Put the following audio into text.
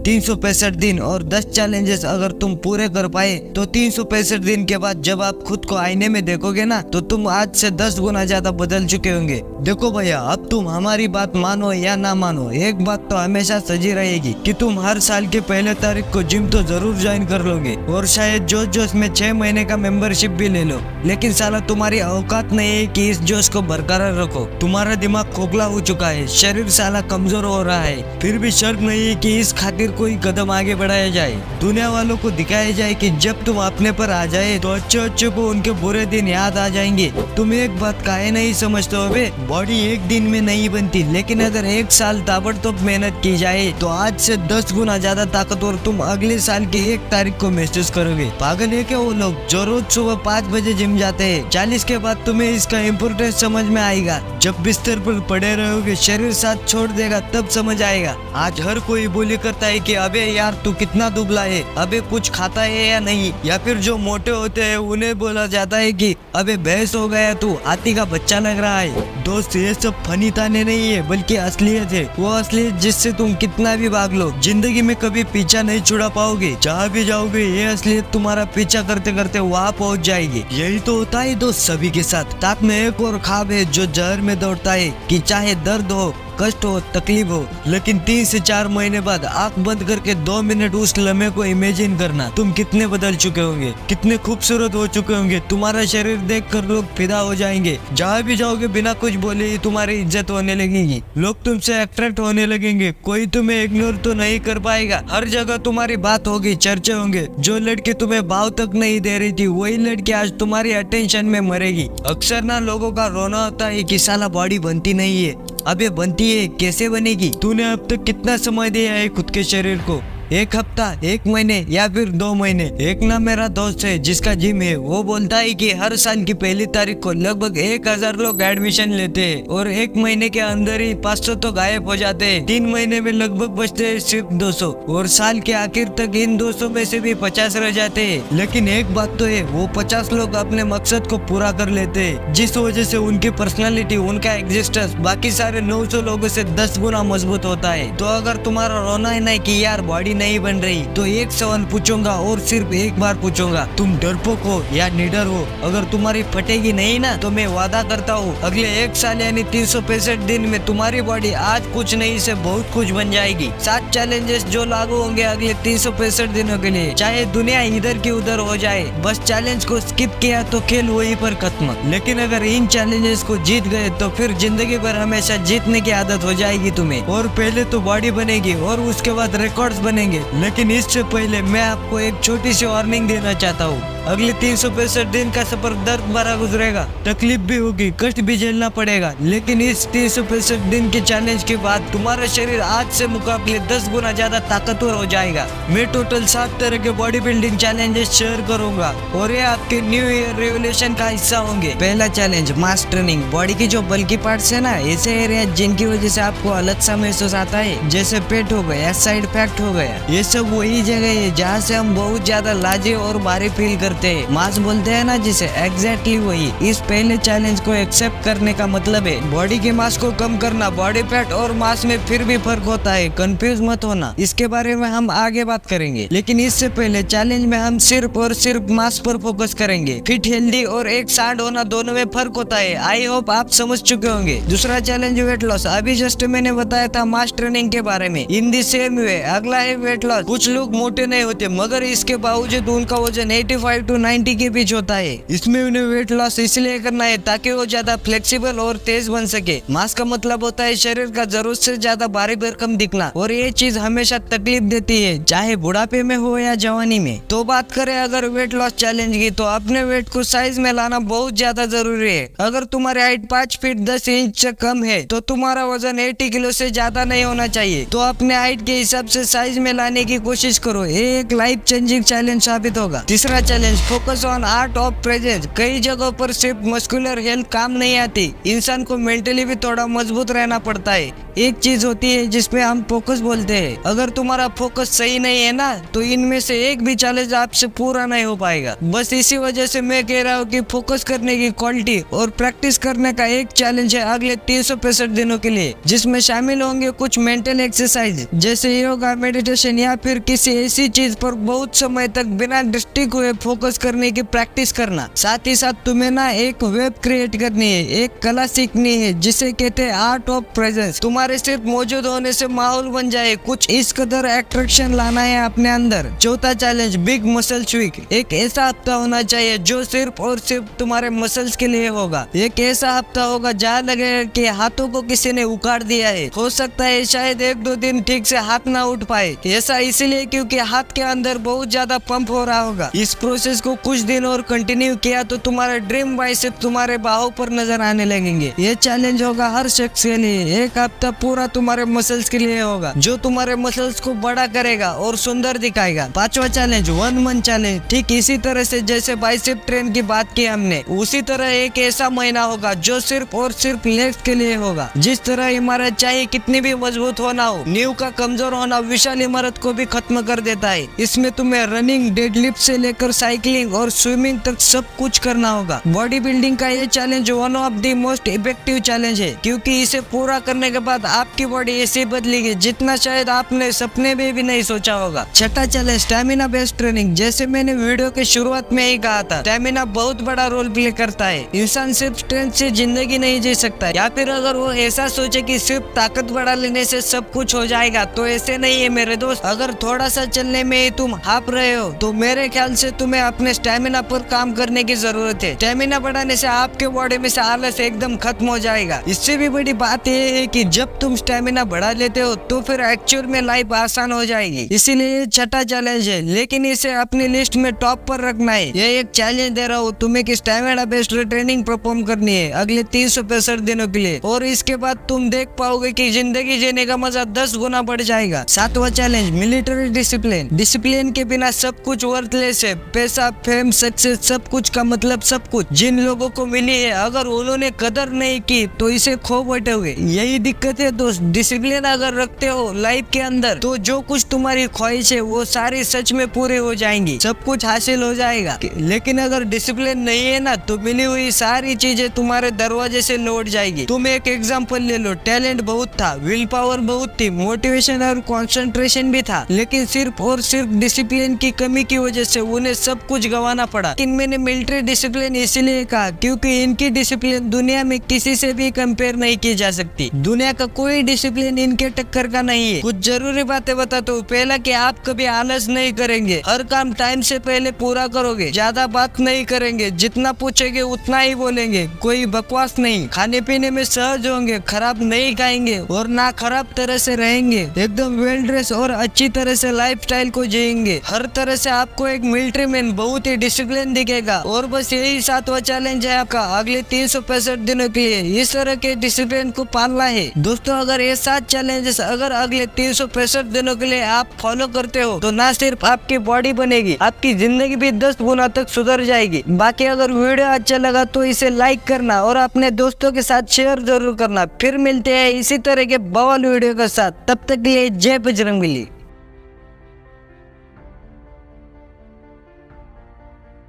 365 दिन और 10 चैलेंजेस अगर तुम पूरे कर पाए तो 365 दिन के बाद जब आप खुद को आईने में देखोगे ना तो तुम आज से 10 गुना ज्यादा बदल चुके होंगे। देखो भैया, अब तुम हमारी बात मानो या ना मानो, एक बात तो हमेशा सजी रहेगी कि तुम हर साल के पहले तारीख को जिम तो जरूर ज्वाइन कर लोगे और शायद जोश जोश में 6 महीने का मेंबरशिप भी ले लो, लेकिन साला तुम्हारी औकात नहीं है कि इस जोश को बरकरार रखो। तुम्हारा दिमाग खोखला हो चुका है, शरीर साला कमजोर हो रहा है, फिर भी शर्म नहीं है कि इस खातिर कोई कदम आगे बढ़ाया जाए, दुनिया वालों को दिखाया जाए कि जब तुम अपने पर आ जाए तो अच्छे अच्छे को उनके बुरे दिन याद आ जाएंगे। तुम एक बात काहे नहीं समझते हो बे, बॉडी एक दिन में नहीं बनती, लेकिन अगर एक साल ताबड़तोड़ मेहनत की जाए तो आज से 10 गुना ज्यादा ताकतवर तुम अगले साल की 1 तारीख को महसूस करोगे। पागल है क्या वो लोग जो रोज सुबह 5 बजे जिम जाते हैं? 40 के बाद तुम्हें इसका इम्पोर्टेंस समझ में आएगा। जब बिस्तर पर पड़े रहोगे, शरीर साथ छोड़ देगा, तब समझ आएगा। आज हर कोई बोली करता है कि अबे यार तू कितना दुबला है, अबे कुछ खाता है या नहीं, या फिर जो मोटे होते हैं उन्हें बोला जाता है कि अबे भैंस हो गया तू, हाथी का बच्चा लग रहा है। दोस्त, ये सब फनी ताने नहीं है बल्कि असलियत है, वो असलियत जिससे तुम कितना भी भाग लो जिंदगी में कभी पीछा नहीं छुड़ा पाओगे। जहाँ भी जाओगे ये असलियत तुम्हारा पीछा करते करते वहाँ पहुँच जाएगी। यही तो होता है दोस्त सभी के साथ। ताक में एक और ख्वाब है जो जहर में दौड़ता है कि चाहे दर्द हो, कष्ट हो, तकलीफ हो, लेकिन 3 से 4 महीने बाद आंख बंद करके 2 मिनट उस लम्हे को इमेजिन करना। तुम कितने बदल चुके होंगे, कितने खूबसूरत हो चुके होंगे। तुम्हारा शरीर देखकर लोग फिदा हो जाएंगे। जहाँ भी जाओगे बिना कुछ बोले ही तुम्हारी इज्जत होने लगेगी, लोग तुमसे अट्रैक्ट होने लगेंगे, कोई तुम्हें इग्नोर तो नहीं कर पाएगा। हर जगह तुम्हारी बात होगी, चर्चे होंगे। जो लड़की तुम्हें भाव तक नहीं दे रही थी वही लड़की आज तुम्हारी अटेंशन में मरेगी। अक्सर ना लोगों का रोना होता है कि साला बॉडी बनती नहीं है। अबे बनती है, कैसे बनेगी? तूने अब तक कितना समय दिया है खुद के शरीर को? 1 हफ्ता, 1 महीने या फिर 2 महीने? एक ना मेरा दोस्त है जिसका जिम है, वो बोलता है कि हर साल की पहली तारीख को लगभग 1000 लोग एडमिशन लेते हैं और 1 महीने के अंदर ही 500 तो गायब हो जाते हैं। 3 महीने में लगभग बचते हैं सिर्फ 200 और साल के आखिर तक इन 200 में से भी 50 रह जाते हैं। लेकिन एक बात तो है, वो 50 लोग अपने मकसद को पूरा कर लेते हैं, जिस वजह से उनकी पर्सनालिटी, उनका एग्जिस्टेंस बाकी सारे 900 लोगों से 10 गुना मजबूत होता है। तो अगर तुम्हारा रोना है नहीं कि यार बॉडी नहीं बन रही, तो एक सवाल पूछूंगा और सिर्फ एक बार पूछूंगा, तुम डरपोक हो या निडर हो? अगर तुम्हारी फटेगी नहीं ना तो मैं वादा करता हूँ अगले 1 साल यानी 365 दिन में तुम्हारी बॉडी आज कुछ नहीं से बहुत कुछ बन जाएगी। 7 चैलेंजेस जो लागू होंगे अगले 365 दिनों के लिए, चाहे दुनिया इधर की उधर हो जाए। बस चैलेंज को स्किप किया तो खेल वहीं पर खत्म, लेकिन अगर इन चैलेंजेस को जीत गए तो फिर जिंदगी भर हमेशा जीतने की आदत हो जाएगी तुम्हें। और पहले तो बॉडी बनेगी और उसके बाद रिकॉर्ड्स बनेंगे। लेकिन इससे पहले मैं आपको एक छोटी सी वार्निंग देना चाहता हूँ। अगले 365 दिन का सफर दर्द भरा गुजरेगा, तकलीफ भी होगी, कष्ट भी झेलना पड़ेगा, लेकिन इस 365 दिन के चैलेंज के बाद तुम्हारा शरीर आज से मुकाबले 10 गुना ज्यादा ताकतवर हो जाएगा। मैं टोटल 7 तरह के बॉडी बिल्डिंग चैलेंजेस शेयर करूंगा और ये आपके न्यू ईयर रेवोल्यूशन का हिस्सा होंगे। पहला चैलेंज, मास ट्रेनिंग। बॉडी की जो बल्कि पार्ट्स है ना, ऐसे एरिया जिनकी वजह से आपको अलग सा महसूस आता है, जैसे पेट हो गया, साइड फैक्ट हो गया, ये सब वही जगह है जहाँ से हम बहुत ज्यादा लाजे और भारी फील करते हैं। मास बोलते हैं ना जिसे, एग्जैक्टली वही। इस पहले चैलेंज को एक्सेप्ट करने का मतलब है बॉडी के मास को कम करना। बॉडी फैट और मास में फिर भी फर्क होता है, कंफ्यूज मत होना, इसके बारे में हम आगे बात करेंगे। लेकिन इससे पहले चैलेंज में हम सिर्फ और सिर्फ मास पर फोकस करेंगे। फिट, हेल्दी और एक साथ होना दोनों में फर्क होता है। आई होप आप समझ चुके होंगे। दूसरा चैलेंज, वेट लॉस। अभी जस्ट मैंने बताया था मास ट्रेनिंग के बारे में, इन दी सेम वे अगला है वेट लॉस। कुछ लोग मोटे नहीं होते मगर इसके बावजूद उनका वजन 85 to 90 के बीच होता है। इसमें उन्हें वेट लॉस इसलिए करना है ताकि वो ज्यादा फ्लेक्सिबल और तेज बन सके। मास का मतलब होता है शरीर का जरूरत से ज्यादा भारी भरकम दिखना, और ये चीज हमेशा तकलीफ देती है, चाहे बुढ़ापे में हो या जवानी में। तो बात करें अगर वेट लॉस चैलेंज की, तो अपने वेट को साइज में लाना बहुत ज्यादा जरूरी है। अगर तुम्हारी हाइट 5 फीट 10 इंच से कम है तो तुम्हारा वजन 80 किलो से ज्यादा नहीं होना चाहिए। तो अपने हाइट के हिसाब से साइज में लाने की कोशिश करो, ये एक लाइफ चेंजिंग चैलेंज साबित होगा। तीसरा challenge, focus on art of presence. कई जगहों पर सिर्फ मस्कुलर हेल्थ काम नहीं आती, इंसान को मेंटली भी थोड़ा मजबूत रहना पड़ता है। एक चीज होती है जिसपे हम फोकस बोलते हैं। अगर तुम्हारा फोकस सही नहीं है ना तो इनमें से एक भी चैलेंज आपसे पूरा नहीं हो पाएगा। बस इसी वजह से मैं कह रहा हूँ कि फोकस करने की क्वालिटी और प्रैक्टिस करने का एक चैलेंज है अगले 365 दिनों के लिए, जिसमें शामिल होंगे कुछ मेंटल एक्सरसाइज जैसे योगा, मेडिटेशन कंसंट्रेशन या फिर किसी ऐसी चीज पर बहुत समय तक बिना डिस्ट्रिक्ट हुए फोकस करने की प्रैक्टिस करना। साथ ही साथ तुम्हें ना एक वेब क्रिएट करनी है, एक कला सीखनी है जिसे कहते हैं आर्ट ऑफ प्रेजेंस। तुम्हारे सिर्फ मौजूद होने से माहौल बन जाए, कुछ इस कदर अट्रैक्शन लाना है अपने अंदर। चौथा चैलेंज, बिग मसल्स वीक। एक ऐसा हफ्ता होना चाहिए जो सिर्फ और सिर्फ तुम्हारे मसल्स के लिए होगा। एक ऐसा हफ्ता होगा जहाँ लगेगा कि हाथों को किसी ने उखाड़ दिया है। हो सकता है शायद 1-2 दिन ठीक से हाथ ना उठ पाए, ऐसा इसलिए क्योंकि हाथ के अंदर बहुत ज्यादा पंप हो रहा होगा। इस प्रोसेस को कुछ दिन और कंटिन्यू किया तो तुम्हारा ड्रीम बाइसेप तुम्हारे बाहों पर नजर आने लगेंगे। ये चैलेंज होगा हर शख्स के लिए। एक हफ्ता पूरा तुम्हारे मसल्स के लिए होगा जो तुम्हारे मसल्स को बड़ा करेगा और सुंदर दिखाएगा। पांचवा चैलेंज, 1 मंथ चैलेंज। ठीक इसी तरह से जैसे बाइसेप ट्रेन की बात की हमने, उसी तरह एक ऐसा महीना होगा जो सिर्फ और सिर्फ लेग्स के लिए होगा। जिस तरह इमारत चाहे कितनी भी मजबूत होना हो, नींव का कमजोर होना विशाल इमारत को भी खत्म कर देता है। इसमें तुम्हें रनिंग, डेडलिफ्ट से लेकर साइकिलिंग और स्विमिंग तक सब कुछ करना होगा। बॉडी बिल्डिंग का ये challenge one of the most effective challenge है, क्योंकि इसे पूरा करने के बाद आपकी बॉडी ऐसी बदलेगी जितना शायद आपने सपने में भी नहीं सोचा होगा। छठा चैलेंज, स्टैमिना बेस्ड ट्रेनिंग। जैसे मैंने वीडियो के शुरुआत में ही कहा था, स्टैमिना बहुत बड़ा रोल प्ले करता है। इंसान सिर्फ स्ट्रेंथ से जिंदगी नहीं जी सकता, या फिर अगर वो ऐसा सोचे कि सिर्फ ताकत बढ़ा लेने से सब कुछ हो जाएगा, तो ऐसे नहीं है मेरे दोस्त। अगर थोड़ा सा चलने में ही तुम हाफ रहे हो तो मेरे ख्याल से तुम्हें अपने स्टैमिना पर काम करने की जरूरत है। स्टैमिना बढ़ाने से आपके बॉडी में से आलस एकदम खत्म हो जाएगा। इससे भी बड़ी बात यह है कि जब तुम स्टैमिना बढ़ा लेते हो तो फिर एक्चुअल में लाइफ आसान हो जाएगी। इसीलिए छठा चैलेंज है, लेकिन इसे अपनी लिस्ट में टॉप पर रखना है। ये एक चैलेंज दे रहा हूँ तुम्हें कि स्टैमिना बेस्ड ट्रेनिंग परफॉर्म करनी है अगले 365 दिनों के लिए, और इसके बाद तुम देख पाओगे कि जिंदगी जीने का मजा 10 गुना बढ़ जाएगा। सातवां चैलेंज, मिलिट्री डिसिप्लिन। डिसिप्लिन के बिना सब कुछ वर्थलेस है। पैसा, फेम, सक्सेस, सब कुछ का मतलब सब कुछ जिन लोगों को मिली है, अगर उन्होंने कदर नहीं की तो इसे खो बैठोगे। यही दिक्कत है दोस्त। डिसिप्लिन अगर रखते हो लाइफ के अंदर तो जो कुछ तुम्हारी ख्वाहिश है वो सारी सच में पूरी हो जाएंगी, सब कुछ हासिल हो जाएगा। लेकिन अगर डिसिप्लिन नहीं है ना तो मिली हुई सारी चीजें तुम्हारे दरवाजे से लौट जाएगी। तुम एक एग्जांपल ले लो, टैलेंट बहुत था, विल पावर बहुत थी, मोटिवेशन और कंसंट्रेशन भी था, लेकिन सिर्फ और सिर्फ डिसिप्लिन की कमी की वजह से उन्हें सब कुछ गंवाना पड़ा। लेकिन मैंने मिलिट्री डिसिप्लिन इसलिए कहा क्योंकि इनकी डिसिप्लिन दुनिया में किसी से भी कंपेयर नहीं की जा सकती। दुनिया का कोई डिसिप्लिन इनके टक्कर का नहीं है। कुछ जरूरी बातें बताता हूँ। पहला कि आप कभी आलस नहीं करेंगे, हर काम टाइम से पहले पूरा करोगे, ज्यादा बात नहीं करेंगे, जितना पूछेंगे उतना ही बोलेंगे, कोई बकवास नहीं, खाने पीने में सहज होंगे, खराब नहीं खाएंगे और ना खराब तरह से रहेंगे, एकदम वेल ड्रेस और अच्छी तरह से लाइफस्टाइल को जिएंगे। हर तरह से आपको एक मिलिट्री मैन बहुत ही डिसिप्लिन दिखेगा। और बस यही 7वां चैलेंज है आपका अगले 365 दिनों के लिए। इस तरह के डिसिप्लिन को पालना है दोस्तों। अगर ये 7 चैलेंजेस अगर अगले 365 दिनों के लिए आप फॉलो करते हो तो ना सिर्फ आपकी बॉडी बनेगी, आपकी जिंदगी भी 10 गुना तक सुधर जाएगी। बाकी अगर वीडियो अच्छा लगा तो इसे लाइक करना और अपने दोस्तों के साथ शेयर जरूर करना। फिर मिलते हैं इसी तरह के बवाल वीडियो के साथ, तब तक के लिए जय बजरंगबली।